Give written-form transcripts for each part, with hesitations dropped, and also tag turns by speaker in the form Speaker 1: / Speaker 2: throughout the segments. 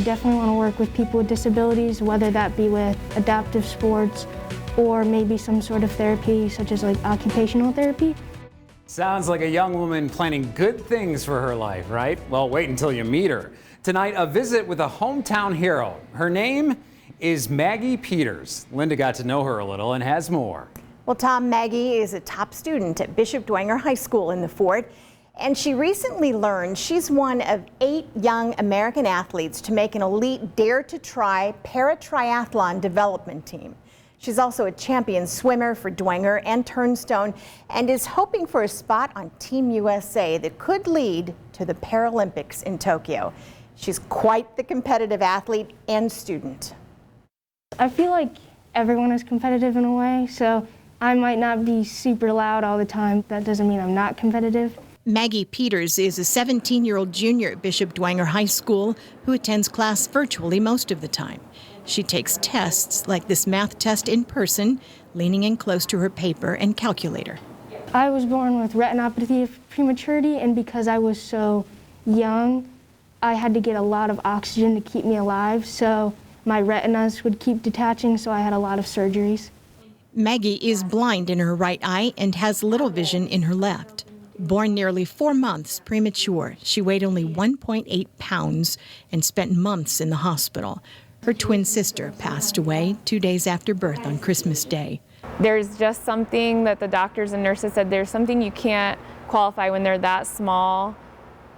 Speaker 1: definitely want to work with people with disabilities, whether that be with adaptive sports or maybe some sort of therapy, such as like occupational therapy.
Speaker 2: Sounds like a young woman planning good things for her life, right? Well, wait until you meet her. Tonight, a visit with a hometown hero. Her name is Maggie Peters. Linda got to know her a little and has more.
Speaker 3: Well, Tom, Maggie is a top student at Bishop Dwenger High School in the Fort, and she recently learned she's one of 8 young American athletes to make an elite Dare to Try para-triathlon development team. She's also a champion swimmer for Dwenger and Turnstone and is hoping for a spot on Team USA that could lead to the Paralympics in Tokyo. She's quite the competitive athlete and student.
Speaker 1: I feel like everyone is competitive in a way, so I might not be super loud all the time. That doesn't mean I'm not competitive.
Speaker 3: Maggie Peters is a 17-year-old junior at Bishop Dwenger High School who attends class virtually most of the time. She takes tests like this math test in person, leaning in close to her paper and calculator.
Speaker 1: I was born with retinopathy of prematurity, and because I was so young, I had to get a lot of oxygen to keep me alive, so my retinas would keep detaching, so I had a lot of surgeries.
Speaker 3: Maggie is blind in her right eye and has little vision in her left. Born nearly 4 months premature, she weighed only 1.8 pounds and spent months in the hospital. Her twin sister passed away 2 days after birth on Christmas Day.
Speaker 4: There's just something that the doctors and nurses said, there's something you can't qualify when they're that small.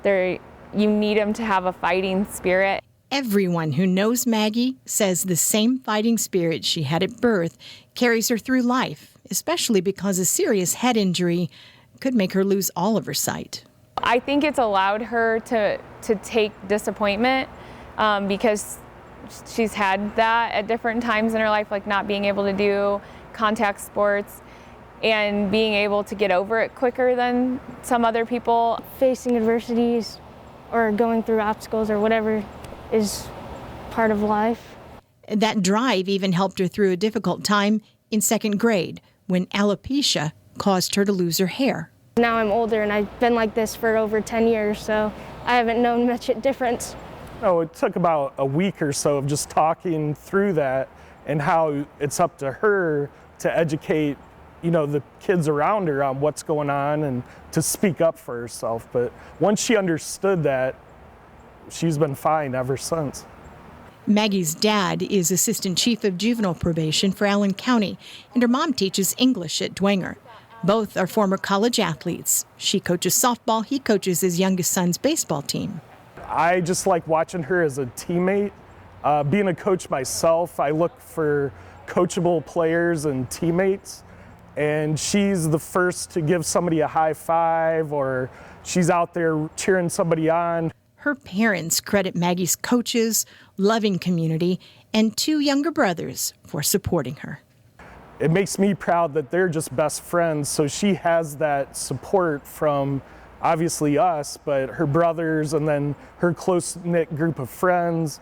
Speaker 4: You need them to have a fighting spirit.
Speaker 3: Everyone who knows Maggie says the same fighting spirit she had at birth carries her through life, especially because a serious head injury could make her lose all of her sight.
Speaker 4: I think it's allowed her to take disappointment because she's had that at different times in her life, like not being able to do contact sports and being able to get over it quicker than some other people.
Speaker 1: Facing adversities or going through obstacles or whatever is part of life.
Speaker 3: That drive even helped her through a difficult time in 2nd grade when alopecia caused her to lose her hair.
Speaker 1: Now I'm older and I've been like this for over 10 years, so I haven't known much difference.
Speaker 5: Oh, it took about a week or so of just talking through that and how it's up to her to educate, the kids around her on what's going on and to speak up for herself. But once she understood that, she's been fine ever since.
Speaker 3: Maggie's dad is assistant chief of juvenile probation for Allen County, and her mom teaches English at Dwenger. Both are former college athletes. She coaches softball, he coaches his youngest son's baseball team.
Speaker 5: I just like watching her as a teammate. Being a coach myself, I look for coachable players and teammates, and she's the first to give somebody a high five, or she's out there cheering somebody on.
Speaker 3: Her parents credit Maggie's coaches, loving community, and 2 younger brothers for supporting her.
Speaker 5: It makes me proud that they're just best friends, so she has that support from obviously us, but her brothers and then her close-knit group of friends,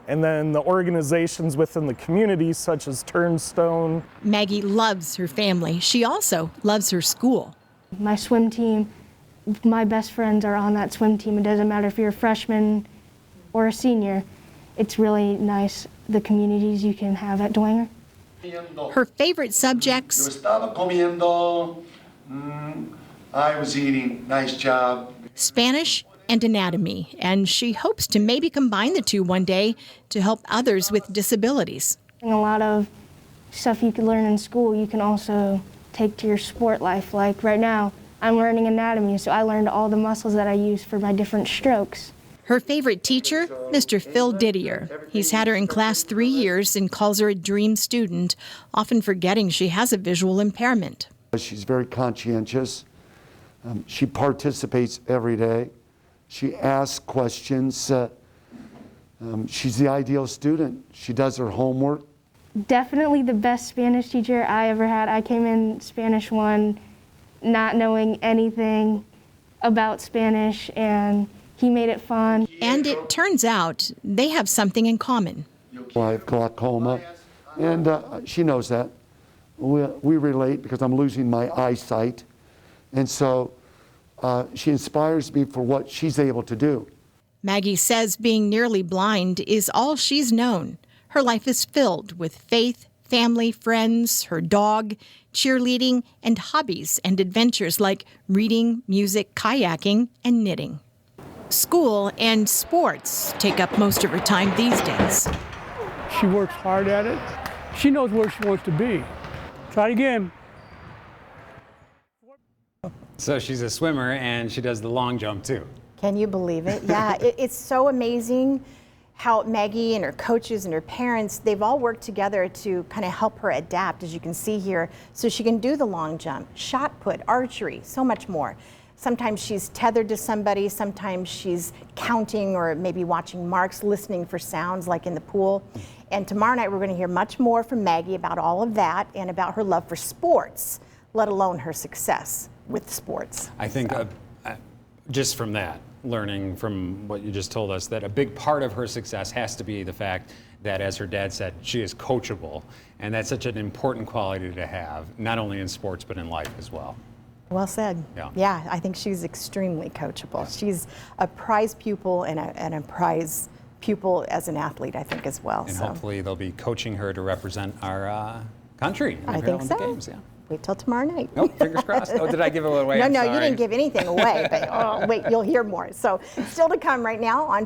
Speaker 5: and then the organizations within the community such as Turnstone.
Speaker 3: Maggie loves her family. She also loves her school.
Speaker 1: My swim team, my best friends are on that swim team. It doesn't matter if you're a freshman or a senior. It's really nice, the communities you can have at Dwenger.
Speaker 3: Her favorite subjects:
Speaker 6: I was eating, nice job,
Speaker 3: Spanish and anatomy, and she hopes to maybe combine the two one day to help others with disabilities.
Speaker 1: A lot of stuff you could learn in school, you can also take to your sport life. Like right now, I'm learning anatomy, so I learned all the muscles that I use for my different strokes.
Speaker 3: Her favorite teacher, Mr. Phil Didier. He's had her in class 3 years and calls her a dream student, often forgetting she has a visual impairment.
Speaker 7: She's very conscientious. She participates every day. She asks questions. She's the ideal student. She does her homework.
Speaker 1: Definitely the best Spanish teacher I ever had. I came in Spanish 1 not knowing anything about Spanish, and he made it fun.
Speaker 3: And it turns out they have something in common.
Speaker 7: I have glaucoma, and she knows that. We relate because I'm losing my eyesight. And so she inspires me for what she's able to do.
Speaker 3: Maggie says being nearly blind is all she's known. Her life is filled with faith, family, friends, her dog, cheerleading, and hobbies and adventures like reading, music, kayaking, and knitting. School and sports take up most of her time these days.
Speaker 8: She works hard at it. She knows where she wants to be. Try it again.
Speaker 2: So she's a swimmer and she does the long jump too.
Speaker 3: Can you believe it? Yeah, it's so amazing how Maggie and her coaches and her parents, they've all worked together to kind of help her adapt, as you can see here, so she can do the long jump, shot put, archery, so much more. Sometimes she's tethered to somebody, sometimes she's counting or maybe watching marks, listening for sounds like in the pool. And tomorrow night we're going to hear much more from Maggie about all of that and about her love for sports, let alone her success with sports.
Speaker 2: I think just from that, learning from what you just told us, that a big part of her success has to be the fact that, as her dad said, she is coachable. And that's such an important quality to have, not only in sports, but in life as well.
Speaker 3: Well said. Yeah, I think she's extremely coachable. Yeah. She's a prize pupil and a prize pupil as an athlete, I think, as well.
Speaker 2: And hopefully they'll be coaching her to represent our country in the Paralympic Games. Yeah.
Speaker 3: Wait till tomorrow night.
Speaker 2: Oh, fingers crossed. Oh, did I give it away?
Speaker 3: No, you didn't give anything away, but wait, you'll hear more. So still to come right now on